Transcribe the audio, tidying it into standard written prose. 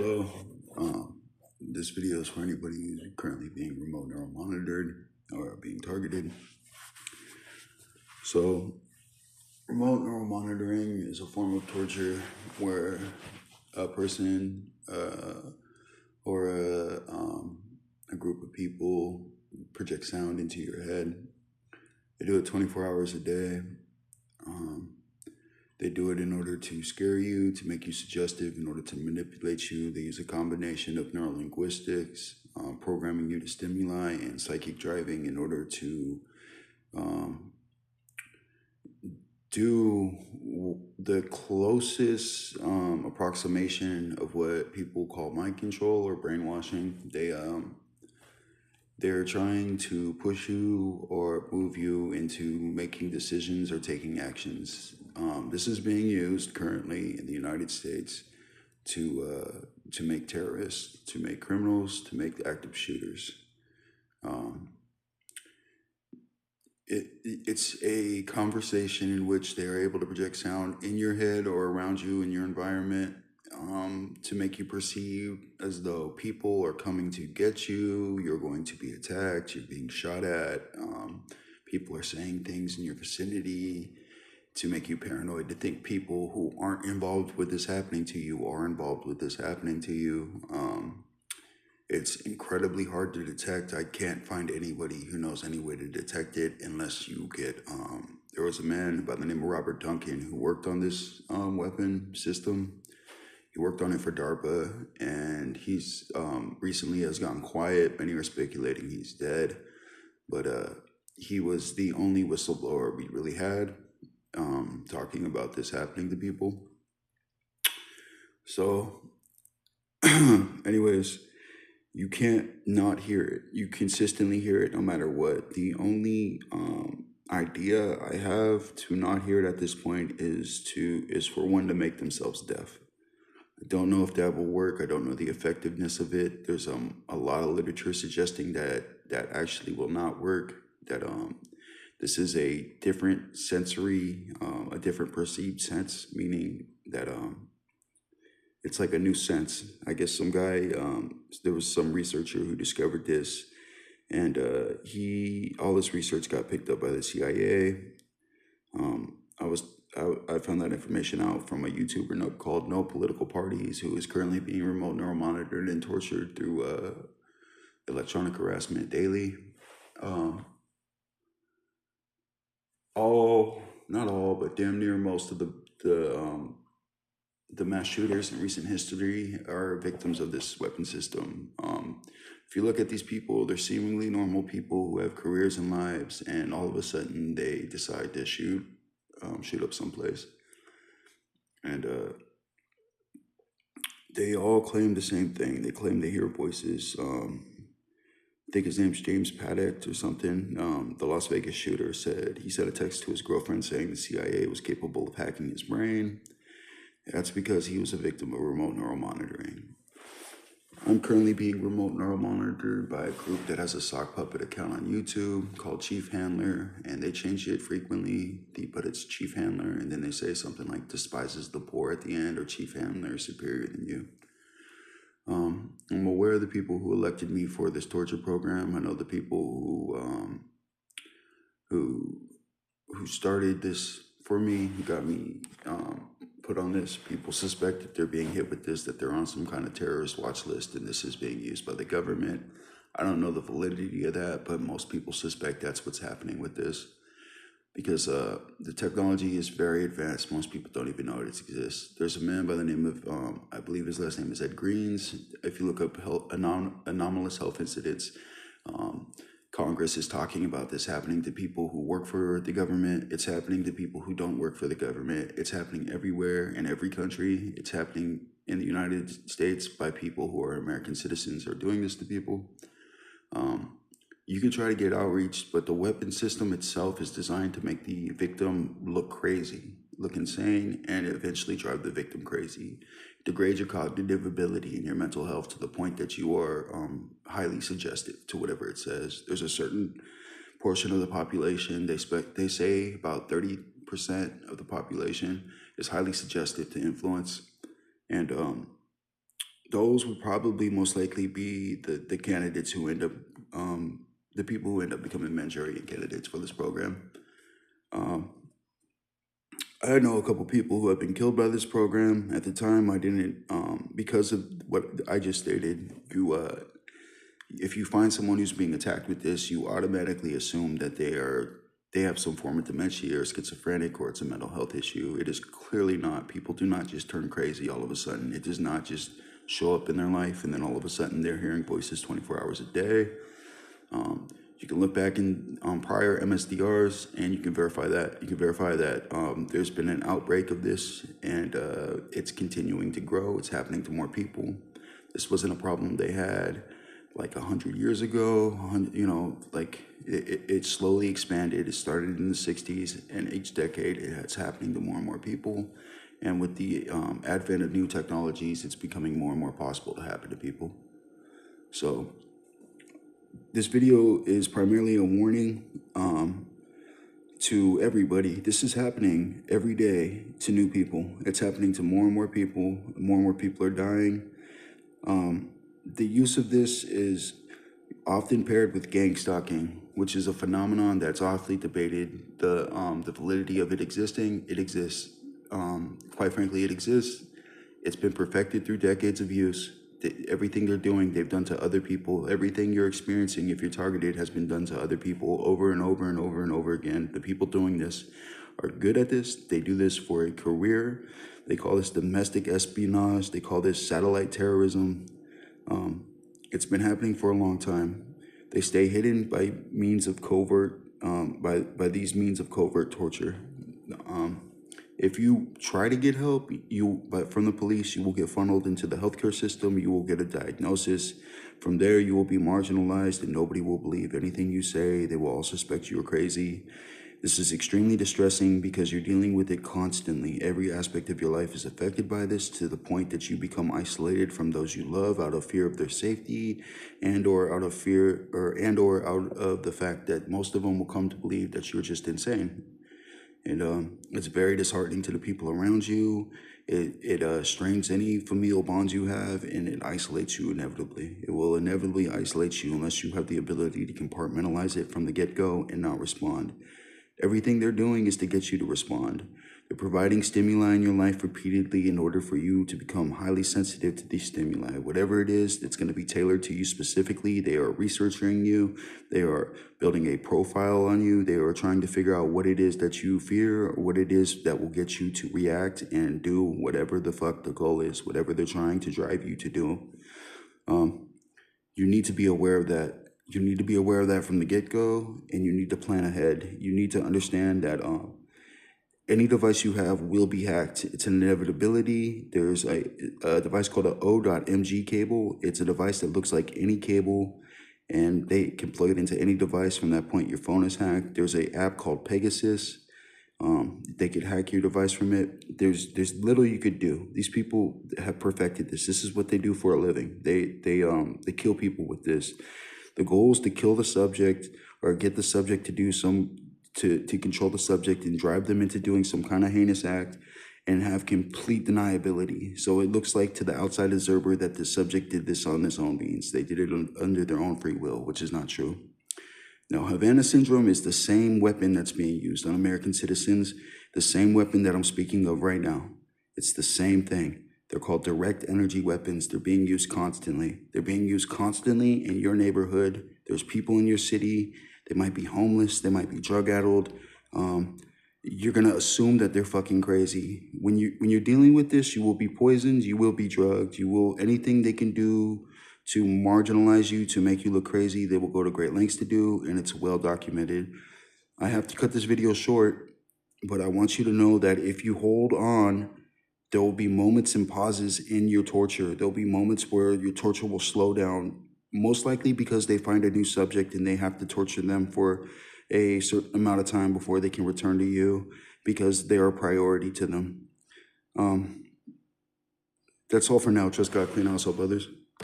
Hello. This video is for anybody who's currently being remote neural monitored or being targeted. So, remote neural monitoring is a form of torture where a person or a group of people project sound into your head. They do it 24 hours a day. They do it in order to scare you, to make you suggestive, in order to manipulate you. They use a combination of neurolinguistics, programming you to stimuli, and psychic driving in order to do the closest approximation of what people call mind control or brainwashing. They're trying to push you or move you into making decisions or taking actions. This is being used currently in the United States to make terrorists, to make criminals, to make active shooters. It's a conversation in which they are able to project sound in your head or around you in your environment to make you perceive as though people are coming to get you, you're going to be attacked, you're being shot at, people are saying things in your vicinity to make you paranoid, to think people who aren't involved with this happening to you are involved with this happening to you. It's incredibly hard to detect. I can't find anybody who knows any way to detect it unless you get, there was a man by the name of Robert Duncan who worked on this weapon system. He worked on it for DARPA, and he's recently has gone quiet. Many are speculating he's dead, but he was the only whistleblower we really had talking about this happening to people. So, anyways, you can't not hear it. You consistently hear it no matter what. The only idea I have to not hear it at this point is for one to make themselves deaf. I don't know if that will work. I don't know the effectiveness of it. There's a lot of literature suggesting that actually will not work. That this is a different sensory, a different perceived sense, meaning that it's like a new sense. I guess some guy, there was some researcher who discovered this, and all this research got picked up by the CIA. I found that information out from a YouTuber called No Political Parties, who is currently being remote neural monitored and tortured through electronic harassment daily. Not all, but damn near most of the mass shooters in recent history are victims of this weapon system. If you look at these people, they're seemingly normal people who have careers and lives, and all of a sudden they decide to shoot up someplace. And they all claim the same thing. They claim they hear voices. I think his name's James Paddock or something. The Las Vegas shooter said, he sent a text to his girlfriend saying the CIA was capable of hacking his brain. That's because he was a victim of remote neural monitoring. I'm currently being remote neural monitored by a group that has a sock puppet account on YouTube called Chief Handler, and they change it frequently. But it's Chief Handler, and then they say something like despises the poor at the end, or Chief Handler is superior than you. I'm aware of the people who elected me for this torture program. I know the people who started this for me, who got me put on this. People suspect that they're being hit with this, that they're on some kind of terrorist watch list, and this is being used by the government. I don't know the validity of that, but most people suspect that's what's happening with this, because the technology is very advanced. Most people don't even know it exists. There's a man by the name of, I believe his last name is Ed Greens. If you look up anomalous health incidents, Congress is talking about this happening to people who work for the government. It's happening to people who don't work for the government. It's happening everywhere in every country. It's happening in the United States by people who are American citizens are doing this to people. You can try to get outreach, but the weapon system itself is designed to make the victim look crazy, look insane, and eventually drive the victim crazy. Degrade your cognitive ability and your mental health to the point that you are highly suggestive to whatever it says. There's a certain portion of the population, they say about 30% of the population is highly suggestive to influence. And those would probably most likely be the candidates who end up, the people who end up becoming Manchurian candidates for this program. Um, I know a couple people who have been killed by this program. At the time, I didn't, because of what I just stated. If you find someone who's being attacked with this, you automatically assume that they have some form of dementia or schizophrenic, or it's a mental health issue. It is clearly not. People do not just turn crazy all of a sudden. It does not just show up in their life and then all of a sudden they're hearing voices 24 hours a day. You can look back in prior MSDRs and you can verify that. You can verify that there's been an outbreak of this, and it's continuing to grow. It's happening to more people. This wasn't a problem they had like 100 years ago. Like it slowly expanded. It started in the 60s, and each decade it's happening to more and more people. And with the advent of new technologies, it's becoming more and more possible to happen to people. So this video is primarily a warning to everybody. This is happening every day to new people. It's happening to more and more people. More and more people are dying. The use of this is often paired with gang stalking, which is a phenomenon that's awfully debated. The validity of it existing, it exists. Quite frankly, it exists. It's been perfected through decades of use. Everything they're doing, they've done to other people. Everything you're experiencing, if you're targeted, has been done to other people over and over and over and over again. The people doing this are good at this. They do this for a career. They call this domestic espionage. They call this satellite terrorism. It's been happening for a long time. They stay hidden by means of covert, by these means of covert torture. If you try to get help, from the police, you will get funneled into the healthcare system. You will get a diagnosis. From there, you will be marginalized, and nobody will believe anything you say. They will all suspect you are crazy. This is extremely distressing because you're dealing with it constantly. Every aspect of your life is affected by this, to the point that you become isolated from those you love out of fear of their safety, and/or out of out of the fact that most of them will come to believe that you're just insane. And it's very disheartening to the people around you. It strains any familial bonds you have, and it isolates you inevitably. It will inevitably isolate you unless you have the ability to compartmentalize it from the get-go and not respond. Everything they're doing is to get you to respond. They're providing stimuli in your life repeatedly in order for you to become highly sensitive to these stimuli. Whatever it is, it's going to be tailored to you specifically. They are researching you. They are building a profile on you. They are trying to figure out what it is that you fear, or what it is that will get you to react and do whatever the fuck the goal is, whatever they're trying to drive you to do. You need to be aware of that. You need to be aware of that from the get-go, and you need to plan ahead. You need to understand that any device you have will be hacked. It's an inevitability. There's a device called a O.MG cable. It's a device that looks like any cable, and they can plug it into any device. From that point, your phone is hacked. There's an app called Pegasus. They could hack your device from it. There's little you could do. These people have perfected this. This is what they do for a living. They kill people with this. The goal is to kill the subject, or get the subject to do to control the subject and drive them into doing some kind of heinous act, and have complete deniability. So it looks like to the outside observer that the subject did this on his own means. They did it under their own free will, which is not true. Now, Havana syndrome is the same weapon that's being used on American citizens, the same weapon that I'm speaking of right now. It's the same thing. They're called direct energy weapons. They're being used constantly. They're being used constantly in your neighborhood. There's people in your city. They might be homeless. They might be drug-addled. You're gonna assume that they're fucking crazy. When you're dealing with this, you will be poisoned. You will be drugged. Anything they can do to marginalize you, to make you look crazy, they will go to great lengths to do, and it's well documented. I have to cut this video short, but I want you to know that if you hold on, there will be moments and pauses in your torture. There'll be moments where your torture will slow down, most likely because they find a new subject and they have to torture them for a certain amount of time before they can return to you, because they are a priority to them. That's all for now. Trust God, clean house, help others.